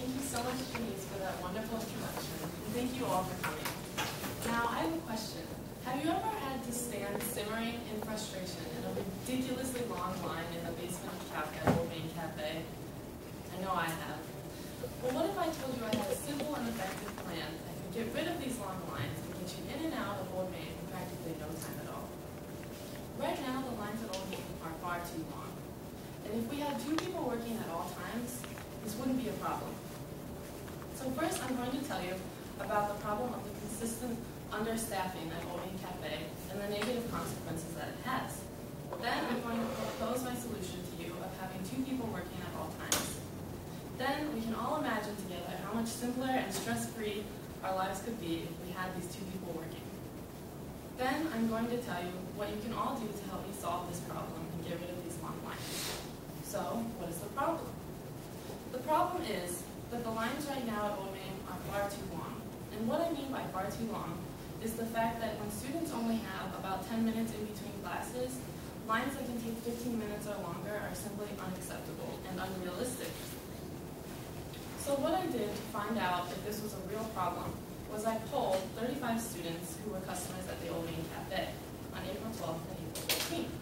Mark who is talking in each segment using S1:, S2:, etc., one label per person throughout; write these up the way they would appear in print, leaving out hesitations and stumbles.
S1: Thank you so much, Denise, for that wonderful introduction. And thank you all for coming. Now, I have a question. Have you ever had to stand simmering in frustration in a ridiculously long line in the basement of Old Main Cafe? I know I have. Well, what if I told you I had a simple and effective plan that could get rid of these long lines and get you in and out of Old Main in practically no time at all? Right now, the lines at Old Main are far too long. And if we had 2 people working at all times, this wouldn't be a problem. So first, I'm going to tell you about the problem of the consistent understaffing at Old Main Cafe and the negative consequences that it has. Then I'm going to propose my solution to you of having 2 people working at all times. Then we can all imagine together how much simpler and stress-free our lives could be if we had these 2 people working. Then I'm going to tell you what you can all do to help me solve this problem and get rid of these long lines. So, what is the problem? The problem is that the lines right now at Old Main are far too long. And what I mean by far too long is the fact that when students only have about 10 minutes in between classes, lines that can take 15 minutes or longer are simply unacceptable and unrealistic. So what I did to find out if this was a real problem was I polled 35 students who were customers at the Old Main Cafe on April 12th and April 15th.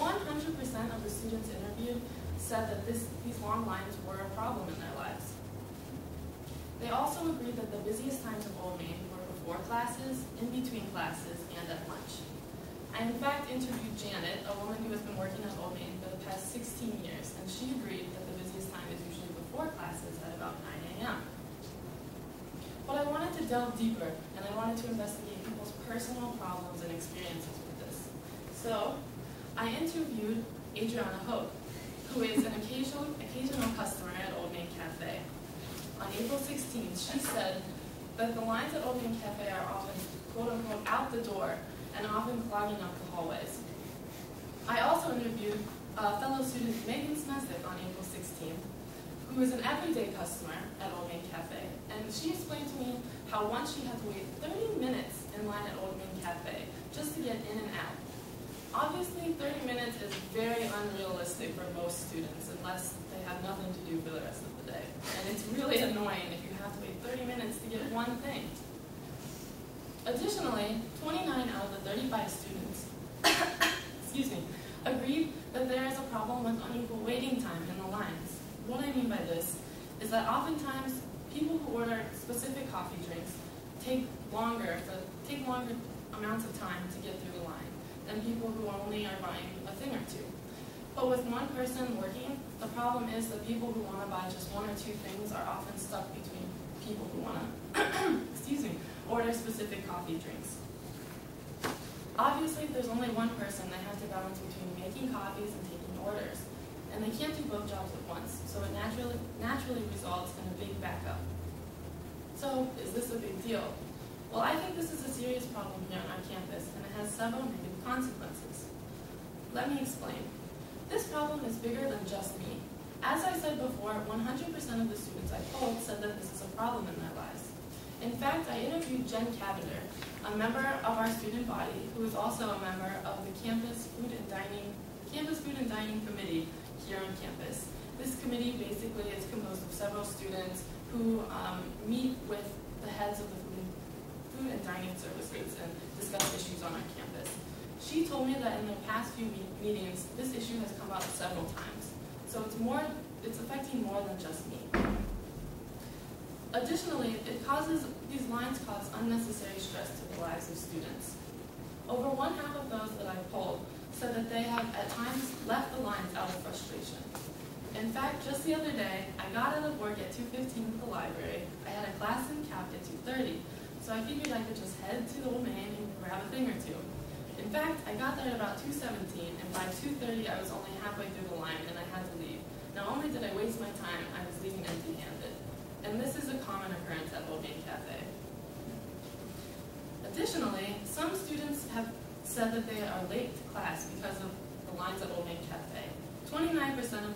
S1: 100% of the students interviewed said that these long lines were a problem in their lives. They also agreed that the busiest times of Old Main were before classes, in between classes, and at lunch. I in fact interviewed Janet, a woman who has been working at Old Main for the past 16 years, and she agreed that the busiest time is usually before classes at about 9 a.m. But I wanted to delve deeper, and I wanted to investigate people's personal problems and experiences with this. So, I interviewed Adriana Hope, who is an occasional customer at Old Main Cafe. On April 16th, she said that the lines at Old Main Cafe are often, quote-unquote, out the door and often clogging up the hallways. I also interviewed fellow student Megan Smesnick on April 16th, who is an everyday customer at Old Main Cafe, and she explained to me how once she had to wait 30 minutes in line at Old Main Cafe just to get in and out. Obviously, 30 minutes is very unrealistic for most students unless they have nothing to do for the rest of the day. And it's really annoying if you have to wait 30 minutes to get one thing. Additionally, 29 out of the 35 students agreed that there is a problem with unequal waiting time in the lines. What I mean by this is that oftentimes people who order specific coffee drinks take longer amounts of time to get through the line than people who only are buying a thing or 2. But with one person working, the problem is that people who want to buy just 1 or 2 things are often stuck between people who want to order specific coffee drinks. Obviously, if there's only one person, they have to balance between making coffees and taking orders. And they can't do both jobs at once, so it naturally results in a big backup. So, is this a big deal? Well, I think this is a serious problem here on our campus, and it has several negative consequences. Let me explain. This problem is bigger than just me. As I said before, 100% of the students I polled said that this is a problem in their lives. In fact, I interviewed Jen Cavender, a member of our student body who is also a member of the Campus Food and Dining Committee here on campus. This committee basically is composed of several students who meet with the heads of the food and dining services and discuss issues on our campus. She told me that in the past few meetings, this issue has come up several times. So it's affecting more than just me. Additionally, these lines cause unnecessary stress to the lives of students. Over 1/2 of those that I polled said that they have at times left the lines out of frustration. In fact, just the other day, I got out of work at 2:15 at the library. I had a class in Cap at 2:30, so I figured I could just head to the Old Main and grab a thing or 2. In fact, I got there at about 2:17, and by 2:30 I was only halfway through the line and I had to leave. Not only did I waste my time, I was leaving empty-handed. And this is a common occurrence at Old Main Cafe. Additionally, some students have said that they are late to class because of the lines at Old Main Cafe. 29% of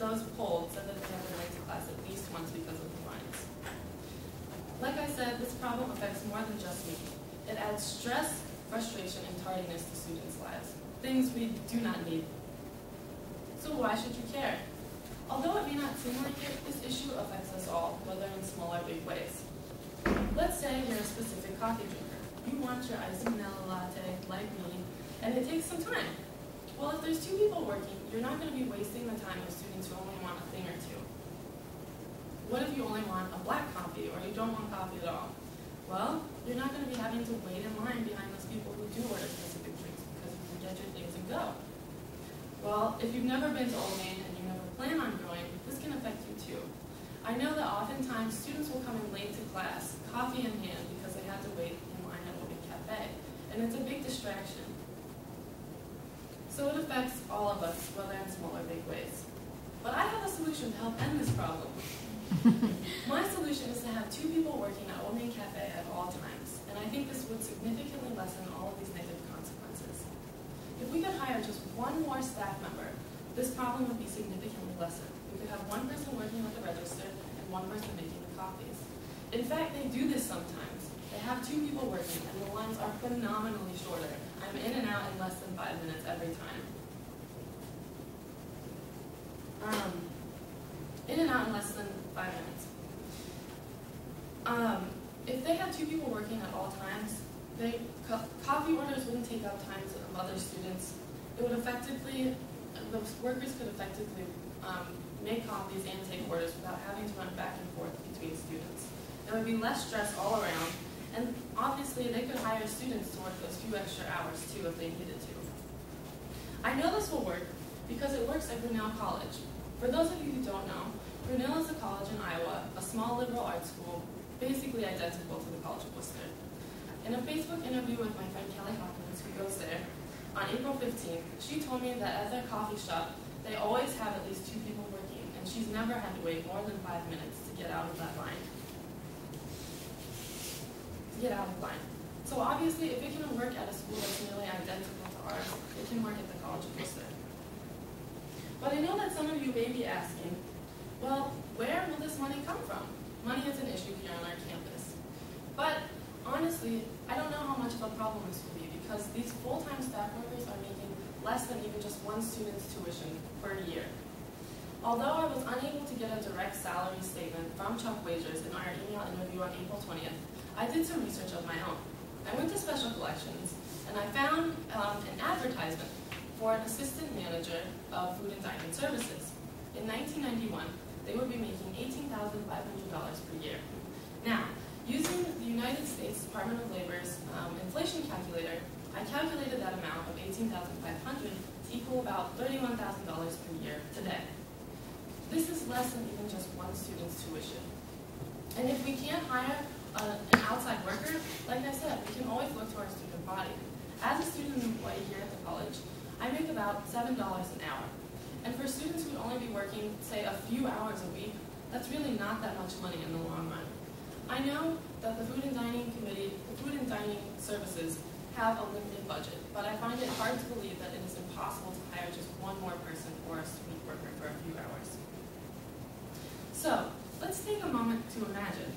S1: those polled said that they have been late to class at least once because of the lines. Like I said, this problem affects more than just me. It adds stress, frustration, and tardiness to students' lives, things we do not need. So why should you care? Although it may not seem like it, this issue affects us all, whether in small or big ways. Let's say you're a specific coffee drinker. You want your iced vanilla latte, like me, and it takes some time. Well, if there's two people working, you're not going to be wasting the time of students who only want a thing or two. What if you only want a black coffee, or you don't want coffee at all? Well, you're not going to be having to wait in line behind those people who do order specific drinks because you can get your things and go. Well, if you've never been to Old Main and you never plan on going, this can affect you too. I know that oftentimes students will come in late to class, coffee in hand, because they had to wait in line at Old Main Cafe, and it's a big distraction. So it affects all of us, whether in small or big ways. But I have a solution to help end this problem. My solution is to have two people working at Old Main Cafe at all times, and I think this would significantly lessen all of these negative consequences. If we could hire just one more staff member, this problem would be significantly lessened. We could have one person working at the register and one person making the copies. In fact, they do this sometimes. They have two people working, and the lines are phenomenally shorter. I'm in and out in less than 5 minutes every time. In and out in less than 5 minutes. If they had two people working at all times, coffee orders wouldn't take up times of other students. It would effectively, the workers could effectively make copies and take orders without having to run back and forth between students. There would be less stress all around, and obviously they could hire students to work those few extra hours too if they needed to. I know this will work because it works at Grinnell College. For those of you who don't know, Grinnell is a college in Iowa, a small liberal arts school, basically identical to the College of Worcester. In a Facebook interview with my friend Kelly Hawkins, who goes there, on April 15th, she told me that at their coffee shop, they always have at least two people working, and she's never had to wait more than 5 minutes to get out of that line. So obviously, if it can work at a school that's nearly identical to ours, it can work at the College of Worcester. But I know that some of you may be asking, well, where will this money come from? Money is an issue here on our campus. But honestly, I don't know how much of a problem this will be because these full-time staff workers are making less than even just one student's tuition per year. Although I was unable to get a direct salary statement from Chuck Wagers in our email interview on April 20th, I did some research of my own. I went to Special Collections and I found an advertisement for an assistant manager of food and dining services. In 1991, they would be making $18,500 per year. Now, using the United States Department of Labor's inflation calculator, I calculated that amount of $18,500 to equal about $31,000 per year today. This is less than even just one student's tuition. And if we can't hire an outside worker, like I said, we can always look to our student body. As a student employee here at the college, I make about $7 an hour. And for students who would only be working, say, a few hours a week, that's really not that much money in the long run. I know that the Food and Dining Committee, the Food and Dining Services, have a limited budget, but I find it hard to believe that it is impossible to hire just one more person or a student worker for a few hours. So, let's take a moment to imagine.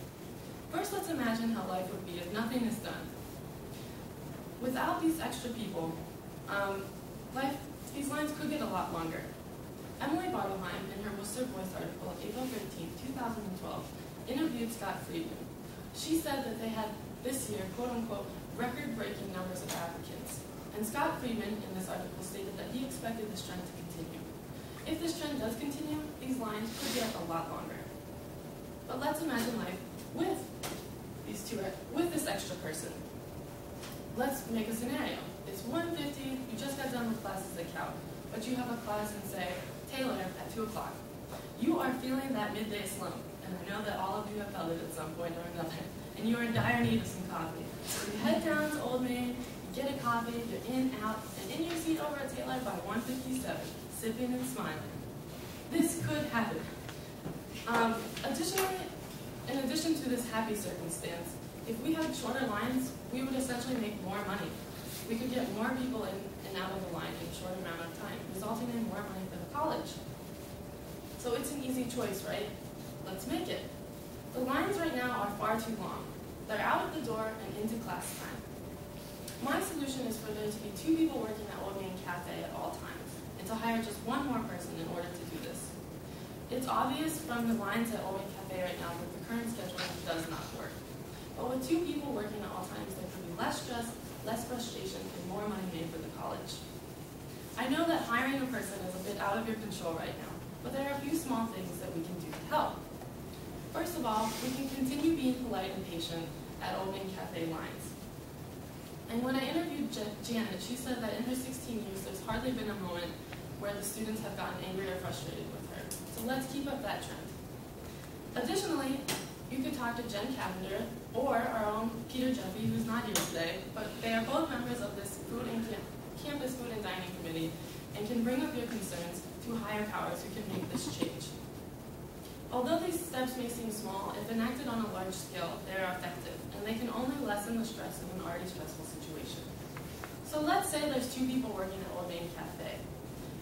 S1: First, let's imagine how life would be if nothing is done. Without these extra people, these lines could get a lot longer. Emily Bartelheim, in her Worcester Voice article of April 13, 2012, interviewed Scott Friedman. She said that they had this year, quote-unquote, record-breaking numbers of applicants. And Scott Friedman, in this article, stated that he expected this trend to continue. If this trend does continue, these lines could get a lot longer. But let's imagine life with this extra person. Let's make a scenario. It's 1:50, you just got done with classes at Cal, but you have a class in, say, Taylor at 2 o'clock. You are feeling that midday slump, and I know that all of you have felt it at some point or another, and you are in dire need of some coffee. So you head down to Old Main, you get a coffee, you're in, out, and in your seat over at Taylor by 1:57, sipping and smiling. This could happen. Additionally, in addition to this happy circumstance, if we had shorter lines, we would essentially make more money. We could get more people in and out of the line in a short amount of time, resulting in more money for the college. So it's an easy choice, right? Let's make it. The lines right now are far too long. They're out of the door and into class time. My solution is for there to be 2 people working at Old Main Cafe at all times, and to hire just one more person in order to do this. It's obvious from the lines at Old Main Cafe right now that the current scheduling does not work. But with 2 people working at all times, there could be less stress, less frustration, and more money made for the college. I know that hiring a person is a bit out of your control right now, but there are a few small things that we can do to help. First of all, we can continue being polite and patient at Old Main Cafe lines. And when I interviewed Janet, she said that in her 16 years, there's hardly been a moment where the students have gotten angry or frustrated with her. So let's keep up that trend. Additionally, you could talk to Jen Cavender or our own Peter Jeffy, who's not here today, but they are both members of this Campus Food and Dining Committee and can bring up your concerns to higher powers who can make this change. Although these steps may seem small, if enacted on a large scale, they are effective, and they can only lessen the stress of an already stressful situation. So let's say there's 2 people working at Old Main Cafe.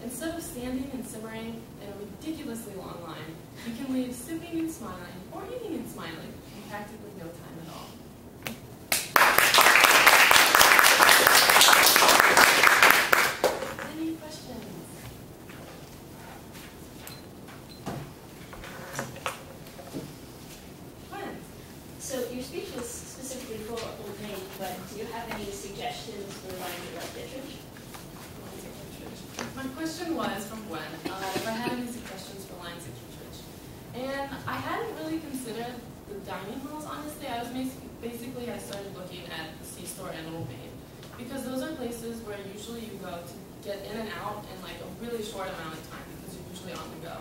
S1: Instead of standing and simmering in a ridiculously long line, you can leave sipping and smiling, or eating and smiling, in practically no time at all. Any questions? Gwen?
S2: So your speech was specifically for Old Main, but do you have any suggestions for lines of left Dittrich?
S1: My question was from Gwen, if I had any suggestions for lines at Kittredge. And I hadn't really considered the dining halls, honestly. I started looking at the C-store and Old Main, because those are places where usually you go to get in and out in like a really short amount of time, because you're usually on the go.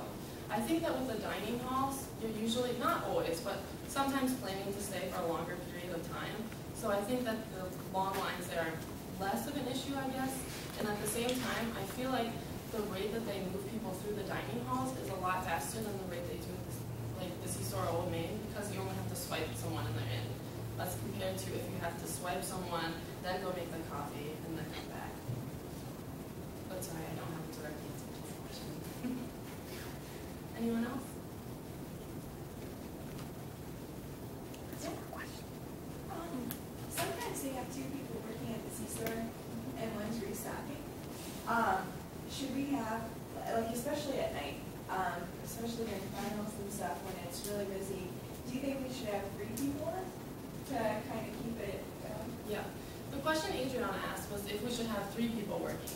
S1: I think that with the dining halls, you're usually, not always, but sometimes planning to stay for a longer period of time. So I think that the long lines there are less of an issue, I guess. And at the same time, I feel like the rate that they move people through the dining halls is a lot faster than the rate they do like the C-store or Old Main, because you only have to swipe someone and they're in. As compared to if you have to swipe someone, then go make the coffee, and then come back. But sorry, I don't have a direct answer to this question. Anyone else?
S3: Sometimes they have 2 people working at the C-store and one's restocking. Should we have, like especially at night, especially during finals and stuff when it's really busy, do you think we should have 3 people to kind of keep it going?
S1: Yeah. The question Adriana asked was if we should have 3 people working.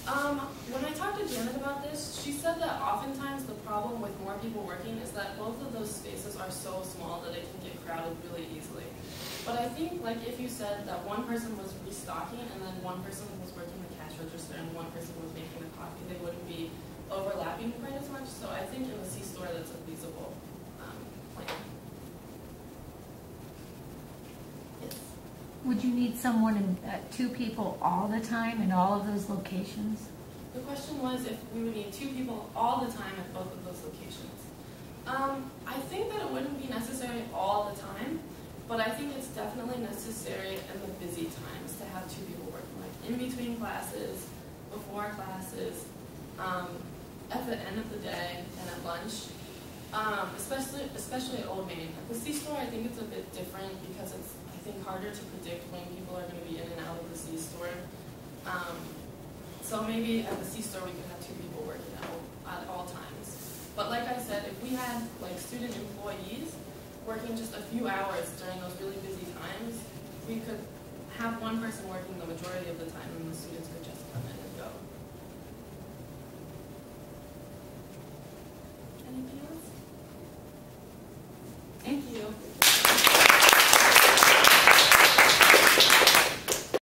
S1: When I talked to Janet about this, she said that oftentimes the problem with more people working is that both of those spaces are so small that it can get crowded really easily. But I think, like, if you said that one person was restocking and then one person was working the cash register and one person was making the coffee, they wouldn't be overlapping quite as much. So I think in the C-store that's a feasible plan. Yes.
S4: Would you need someone, 2 people all the time in all of those locations?
S1: The question was if we would need 2 people all the time at both of those locations. I think that it wouldn't be necessary all the time. But I think it's definitely necessary in the busy times to have 2 people working, like in between classes, before classes, at the end of the day, and at lunch. Especially at Old Main. At the C-store, I think it's a bit different because it's, I think, harder to predict when people are going to be in and out of the C-store. So maybe at the C-store we could have 2 people working at all times. But like I said, if we had like student employees working just a few hours during those really busy times, we could have one person working the majority of the time and the students could just come in and go. Anything else?